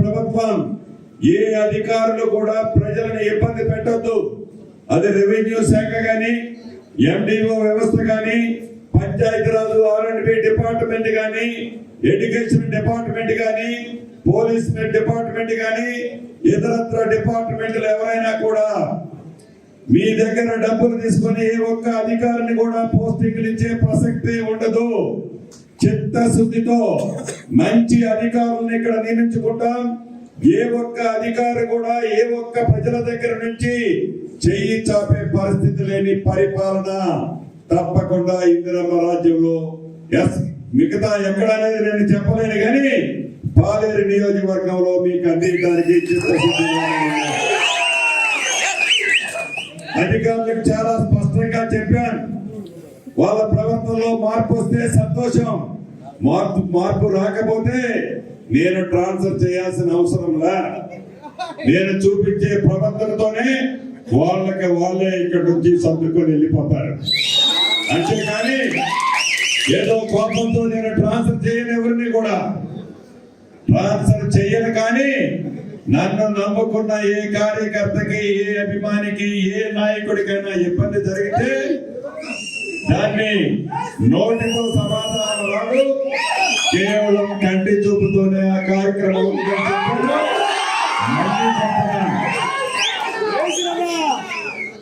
ప్రభుత్వం ఏ అధికారులు కూడా ప్రజలను ఇబ్బంది పెట్టొద్దు. అది రెవెన్యూ శాఖ గాని, ఎండిఓ వ్యవస్థ గాని, పంచాయతీరాజ్ R&B డిపార్ట్మెంట్ గాని, ఎడ్యుకేషన్ డిపార్ట్మెంట్ గాని, పోలీస్ డిపార్ట్మెంట్ గాని, ఇతరత్ర డిపార్ట్మెంట్లు ఎవరైనా కూడా మీ దగ్గర డబ్బులు తీసుకుని ఏ ఒక్క అధికారిని కూడా పోస్టింగ్లు ఇచ్చే ప్రసక్తి ఉండదు. చిత్తశుద్ధితో మంచి అధికారులను ఇక్కడ నియమించుకుంటాం. ఏ ఒక్క అధికారి కూడా ఏ ఒక్క ప్రజల దగ్గర నుంచి చెయ్యి చాపే పరిస్థితి లేని పరిపాలన తప్పకుండా ఇందిరమ్మ రాజ్యంలో. మిగతా ఎక్కడనేది నేను చెప్పలేను, కానీ పాలేరు నియోజకవర్గంలో మీకు అందించడానికి చిత్తశుద్ధిగా అధికారులకు చాలా స్పష్టంగా చెప్పాను. వాళ్ళ ప్రవర్తనలో మార్పు వస్తే సంతోషం, మార్పు రాకపోతే నేను ట్రాన్స్ఫర్ చేయాల్సిన అవసరంలా. నేను చూపించే ప్రవర్తనతోనే వాళ్ళే ఇక్కడ నుంచి సర్దుకొని వెళ్ళిపోతారు. అంతేకాని ఏదో కోపంతో నేను ట్రాన్స్ఫర్ చేయను, ఎవరిని కూడా ట్రాన్స్ఫర్ చేయను. కానీ నన్ను నమ్ముకున్న ఏ కార్యకర్తకి, ఏ అభిమానికి, ఏ నాయకుడికైనా ఇబ్బంది జరిగితే దాన్ని నోటితో సమాధానం రాదు, కేవలం కంటి చూపుతోనే ఆ కార్యక్రమం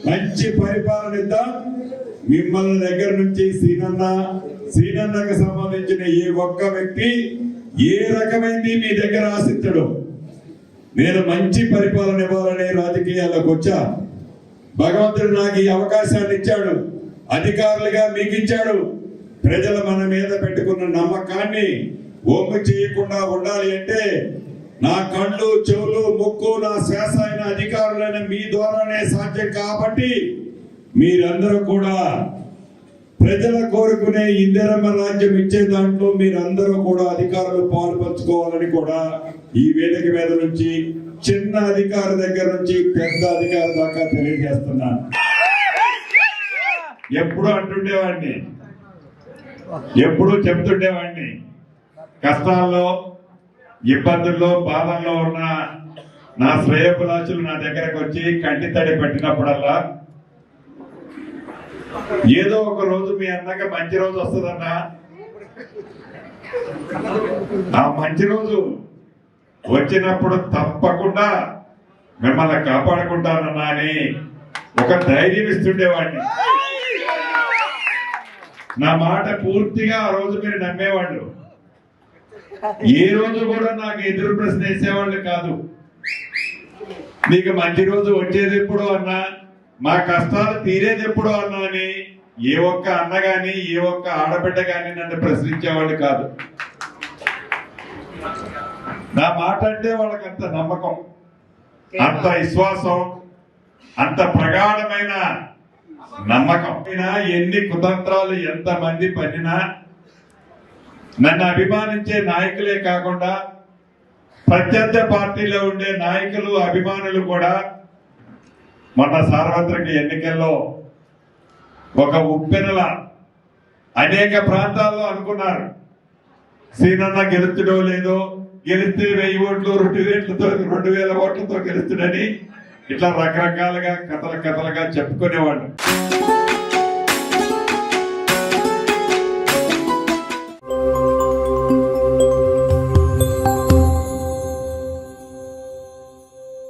మంచి పరిపాలన ఇద్దాం. మిమ్మల్ని దగ్గర నుంచి శ్రీనన్నకు సంబంధించిన ఏ ఒక్క వ్యక్తి ఏ రకమైంది మీ దగ్గర ఆశించడు. నేను మంచి పరిపాలన ఇవ్వాలనే రాజకీయాల్లోకి వచ్చా. భగవంతుడు నాకు ఈ అవకాశాన్ని ఇచ్చాడు, అధికారులుగా మీకు ఇచ్చాడు. ప్రజలు మన మీద పెట్టుకున్న నమ్మకాన్ని ఒమ్ము చేయకుండా ఉండాలి అంటే నా కళ్ళు, చెవులు, ముక్కు, నా శ్వాస అయిన అధికారులైన మీ ద్వారానే సాధ్యం. కాబట్టి మీరందరూ కూడా ప్రజల కోరుకునే ఇందిరమ్మ రాజ్యం ఇచ్చే దాంట్లో మీరందరూ కూడా అధికారులు పాల్పంచుకోవాలని కూడా ఈ వేదిక మీద నుంచి చిన్న అధికారి దగ్గర నుంచి పెద్ద అధికారి దాకా తెలియజేస్తున్నాను. ఎప్పుడు అంటుండేవాడిని, ఎప్పుడు చెప్తుండేవాడిని, కష్టాల్లో, ఇబ్బందుల్లో, బాధల్లో ఉన్న నా శ్రేయోభిలాషులు నా దగ్గరకు వచ్చి కంటి తడి పెట్టినప్పుడల్లా ఏదో ఒక రోజు మీ అన్నగా మంచి రోజు వస్తుందన్నా, ఆ మంచి రోజు వచ్చినప్పుడు తప్పకుండా మిమ్మల్ని కాపాడుకుంటానన్నా అని ఒక ధైర్యం ఇస్తుండేవాడిని. నా మాట పూర్తిగా ఆ రోజు మీరు నమ్మేవాళ్ళు. ఏ రోజు కూడా నాకు ఎదురు ప్రశ్న వేసేవాళ్ళు కాదు. నీకు మంచి రోజు వచ్చేది ఎప్పుడు అన్నా, మా కష్టాలు తీరేది ఎప్పుడు అన్నా అని ఏ ఒక్క అన్న గాని, ఏ ఒక్క ఆడబిడ్డ గాని నన్ను ప్రశ్నించేవాళ్ళు కాదు. నా మాట అంటే వాళ్ళకి అంత నమ్మకం, అంత విశ్వాసం, అంత ప్రగాఢమైన నమ్మకం. ఎన్ని కుతంత్రాలు ఎంతమంది పన్నినా నన్ను అభిమానించే నాయకులే కాకుండా ప్రత్యర్థి పార్టీలో ఉండే నాయకులు, అభిమానులు కూడా మొన్న సార్వత్రిక ఎన్నికల్లో ఒక ఉప్పెనల అనేక ప్రాంతాల్లో అనుకున్నారు సీనన్న గెలుస్తుడో లేదో, గెలిస్తే 1000 ఓట్లు 2000 ఓట్లతో గెలుస్తుడని ఇట్లా రకరకాలుగా కథలుగా చెప్పుకునేవాళ్ళు.